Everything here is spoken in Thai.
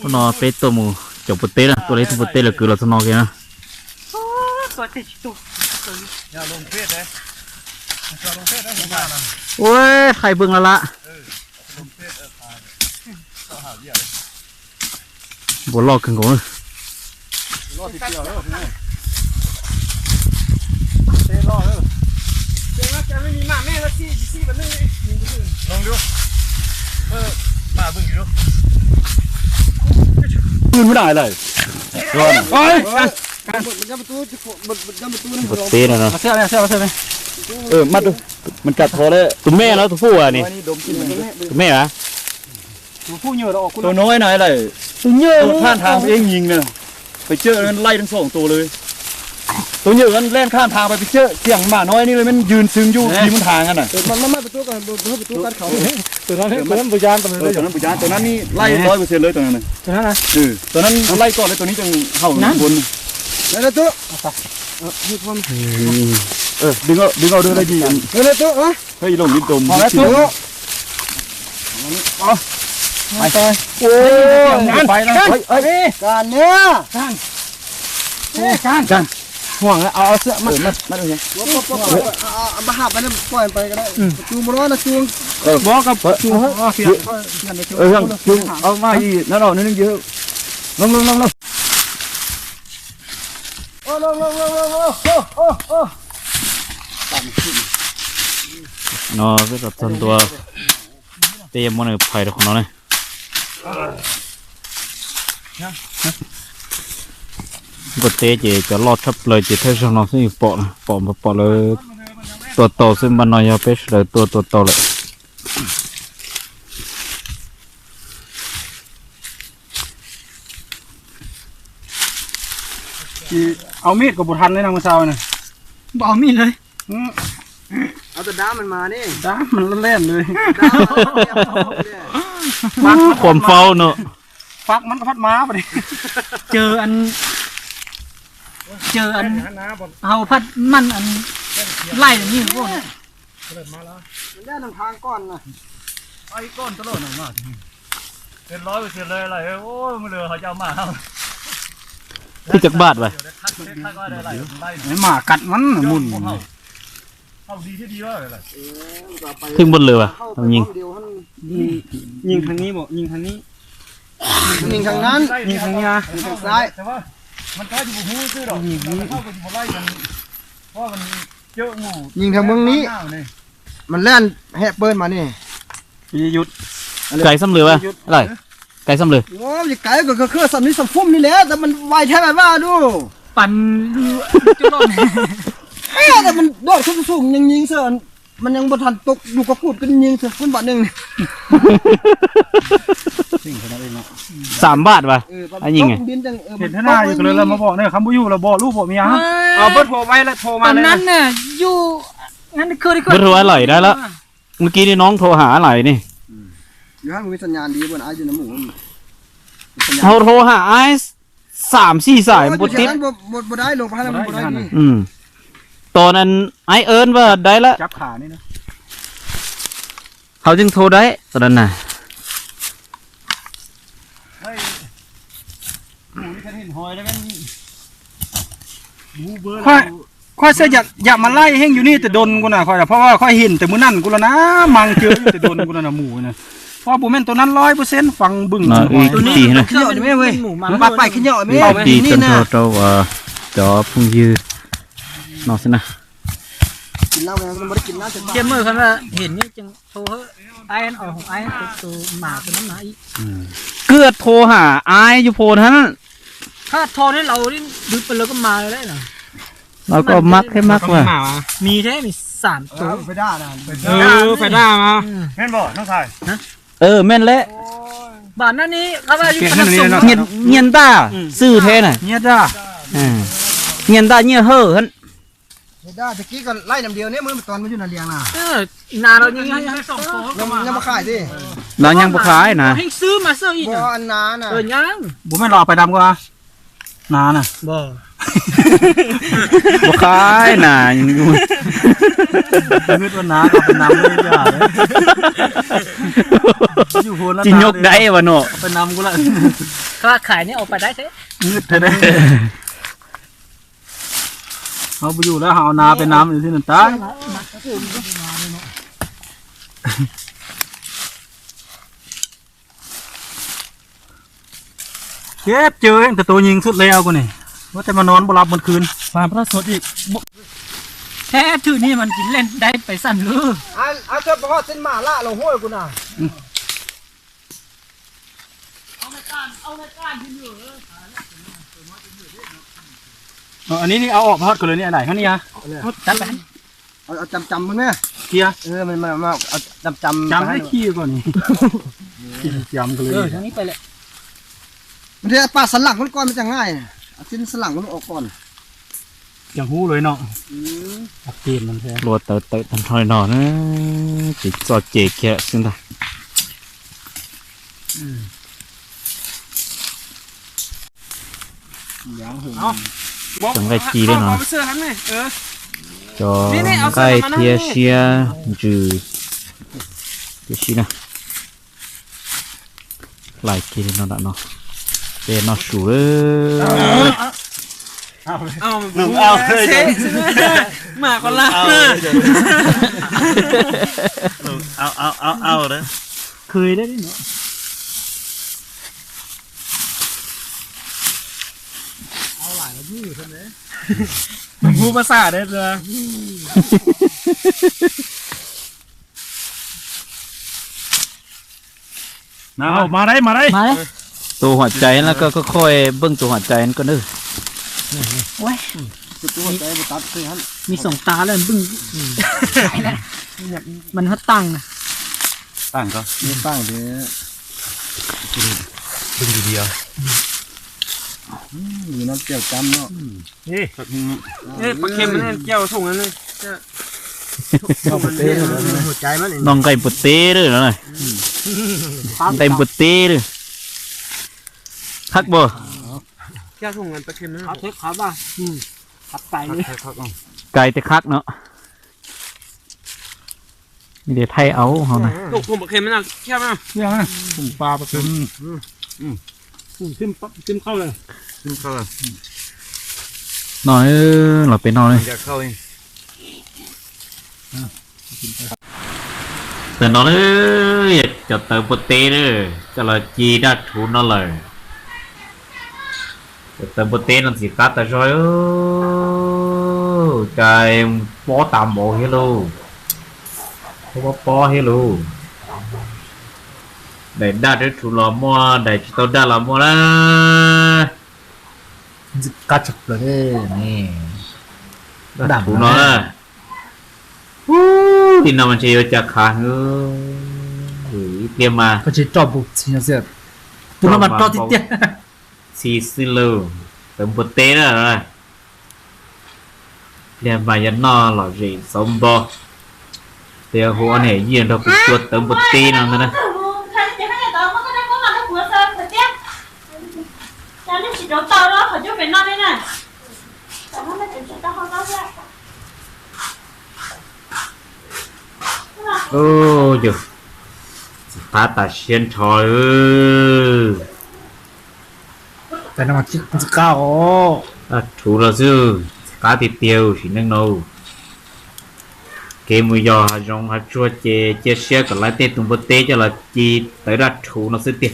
nó bé tôm mù chọc bột tê là tôi lấy tôm bột tê là cứ là tôm nó kia nó ôi khai bưng là lạ bột lò cứng cốไม่ได้เลยบดเต้นะเนาะมัดดูมันกัดพอเลย ตัวแม่แล้วตัวผู้อ่ะนี่ตัวแม่เหรอ ตัวน้อยไหนเลยตัวเยอะข้ามทางเองยิงเนี่ยไปเจอมันไล่ทั้งสองตัวเลยตัวเยอะมันเล่นข้ามทางไปเจอเสียงหมาน้อยนี่เลยมันยืนซึ้งอยู่ทีมันทางกันน่ะมันประตูกันประตูกันเขาตัวนั้นปุยานตัวนั้นปุยานตัวนั้นนี่ไล่100%เลยตัวนั้นตัวนั้นนะตัวนั้นไล่ก่อนเลยตัวนี้จังเห่าบนแล้วตัวดึงเอาได้ดีแล้วตัวเฮ้ยลงยิ้มตุ่มแล้วตัวไปโอ้ยไปแล้วการเนี่ยการห่วงแล้วเอาเสื้อมัดเลยมาหับไปเลยปล่อยไปก็ได้จูงมาร้อนนะจูงบอกกับจูงจูงเอามาอีนั่นเรานึงเยอะลงnó rất là thân tua tê món này phải được của nó này bột tê chỉ cho lọt thấp lời chỉ thấy cho nó sẽ bỏ lờiตัวโตซึ่งมันน้อยเอาไปเลยตัวโตเลยเอามีดกับบุทันเลยนะมือเช้าเนี่ย bỏ miเลย เอาแต่ด้ามันมานี่ด้ามันเล่นเลย ความเฝ้าเนอะ ฟักมันพัดม้าไปดิ เจออันเอาพัดมันอันไล่อย่างนี้พวกนี้ มันได้ทางทางก้อนนะไอ้ก้อนตลอดหน่อยมากเป็น100%เลยอะไรโอ้ยมันเหลือเขาจะเอามาเอา ที่จักบาทไป ไอ้หมากัดมันหมุน ถึงบนเรือป่ะยิง ยิงทางนี้บอกยิงทางนี้ยิงทางนั้นยิงทางนี้นะยิงทางซ้ายแต่ว่ามันก็อยู่หูซื้อดอกเข้าไปอยู่บนไร่กันเพราะมันเจองูยิงทางเมืองนี้มันแล่นแหะเปิ้ลมานี่หยุด ไก่ซ้ำเรือป่ะอะไรไก่ซ้ำเรือ โอ้ยไก่ก็คือสัมนิสัมฟุ้มนี่แหละแต่มันไวแท้แบบว่าดู ปั่นจุดโดน แต่มันโดดขึ้นสูงยังยิงเสือมันยังบทันตกอยู่กับพูดกันยิงเสือขึ้นบาทหนึ่ง3 บาทป่ะไอ้ยิงไง เห็นท่านาอยู่เลยเรามาบอกเนี่ยคำบุยูเราบอกลูกบอกเมียเอาเบิร์ดโทรไว้แล้วโทร ต มา อน เลย นั้นเนี่ยอยู่งั้นคือ เบอร์โทรอะไรได้แล้วเมื่อกี้นี่น้องโทรหาอะไรนี่ อยู่ห้างมีสัญญาณดีบนไอ้อยู่น้ำหมู เขาโทรหาไอ้3-4 สายบดติด บดได้ลงไปให้มันบดได้ดี ตอนนั้นไอเอิญว่าได้ละ จับขานี่นะ เขาจึงโทรได้ตอนนั้นน่ะ หมูนี่ก็เห็นหอยแล้วแม่งหมูเบอร์ค่อยเสียอยากมาไล่แห้งอยู่นี่แต่โดนกูน่ะค่อยเพราะว่าค่อยเห็นแต่มื้อนั่นกูแล้วนะมังเจออยู่แต่โดนกูน่ะหมูน่ะเพราะบุแม่นตัวนั้น100%ฟังบึ้งตัวนี้ขึ้นเหยาะได้ไหมเว้ยปาไปขึ้นเหยาะไหม ดีจนโทรว่าจอพุ่งยืดนอกสินะ กินเหล้าไงมันไม่ได้กินน้ำจน เจมเมอร์เขาว่าเห็นนี่จึงโทรไอ้ออกของไอ้ตัวหมาตัวนั้นหมาอีก เกือบโทรหาไออยู่โพนั้น ถ้าโทรให้เรานี่ดึกไปแล้วก็มาเลยเหรอ เราก็มักให้มักว่า มีแท้มี3 ตัว ไปด่านะ ไปด่ามา แม่นบ่น้องชาย แม่นแล้ว บ้านนั้นนี้เขาว่าอยู่ขนมส่ง เงียนตาซื้อแท้น่ะ เงียบด่า เงียนตาเงียเฮ่อฮัน ด่าตะกี้ก็ไล่น้ำเดียวเนี่ยมือตอนมันอยู่นาเดียงน่ะ นาเรายัง2 ตัว ยังมาขายดิ เรายังบ่ขายนะ ให้ซื้อมาซื้ออีก บ่อันนาน่ะ ยัง บุไม่รอไปดำก็นาน่ะ บ่ บ่คายน่ะยัง มืดวันน้าก็เป็นน้ำไม่ยากเลยอยู่โหน จิยกได้วะเนาะ เป็นน้ำกูละก็ขายนี่ออกไปได้ใช่มืดเด้เขาไปอยู่แล้วเอานาเป็นน้ำอยู่ที่นั่นตายเก็บเจอเองแต่ตัวยิงสุดแล้วกูนี่ว่าจะมานอนบ่หลับบนคืนความพระสดอีกแท้ถือนี่มันกินเล่นได้ไปสั่นเลย เอาเจ้าพ่อเส้นหมาล่าเราห้วยกูน่ะ อันนี้นี่เอาออกทอดกันเลยนี่อะไรเขานี่ฮะจัดไป เอาจำมันไหม เกียร์ มันมาเอาจำ จำให้ขี้ก่อนนี่ขี้จำกันเลยทั้งนี้ไปเลย มันจะปลาสลังมันก่อนมันจะง่ายเอาเส้นสลังมันออกก่อน อย่างหูเลยเนาะอักเกนมันแท้ รัวเตอะทันทอยหนอนะจิจอเจแกะซึ่งตา จังไก่จีได้เนาะจอไก่เทียเชียจือเทียชีนะหลายกินเนาะเนาะเป็นเนาะสูเลย หนึ่งเอาเลยมาก็ล่าเอาเลย เคยได้ด้วยเนาะผู้ภาษาได้เลยมาได้มาได้ ตัวหัวใจแล้วก็ค่อยเบิ้งตัวหัวใจนั่นก็เด้อ จุดตัวใจไปตัดคือฮัน มีสองตาเลยบึ้งมันฮัตตังนะ ตั้งก็ มีตั้งเดี๋ยว ดึงเดียว มีน้ำเกี่ยวจำเนาะ ปลาเค็มมันเกี่ยวส่งนั่นเลย หัวใจมัน น้องไก่ปุตเต้เด้อเนาะไก่ปุตเต้เด้อคักบ่ เกี่ยวส่งกันปลาเค็มนั่น เอาเทคขาบ้าขับไก่เลย ไก่แต่คักเนาะมีเดี๋ยวไทยเอาเฮานะ ตกผมปลาเค็มมันเอาเกี่ยวมั้ย เนี่ยนะถุงปลาเป็นจิ้มเข้าเลย ขึ้นเข้า น้อยเราไปนอนเลย จะเข้าเอง เตือนนอนเลยจะเติมปุตเต้เด้อจะละจีดัดทุนนั่นเลยจะเติมปุตเต้นั่นสิกัดแต่จอยใจป้อตามบ่เฮโลเพราะว่าป้อเฮโลได้ดัดได้ทุนละมัวได้จิตดัดละมัวละ กัดจับเลย นี่ดัดทุนละที่นำมันจะยจากขาเฮ้ยเตรียมมา ก็จะจอบบุกสิเสียตัวนั้นมันจอดติดเตี้ย ซีซิโลเติมปุตเต้แล้วนะเรียนมายันนอหล่อจีสมบเดี๋ยวหัวเนี่ยยืนเราไปตรวจเติมปุตเต้นั่นนะ chỉ đổ tàu đó khỏi chút Việt Nam đây này. Cảm ơn mấy chị tao không có ra. โอ้ยตาตาเชียนถอยแต่น้ำมันจะก้าว ถูกแล้วซื้อกาติดเตียวสินังโนเกมมือยอหาจงหาชัวเจเชียกับไล่เตะตุ่มปุตเต้จะละจีแต่ละถูกนะซื้อเตี้ย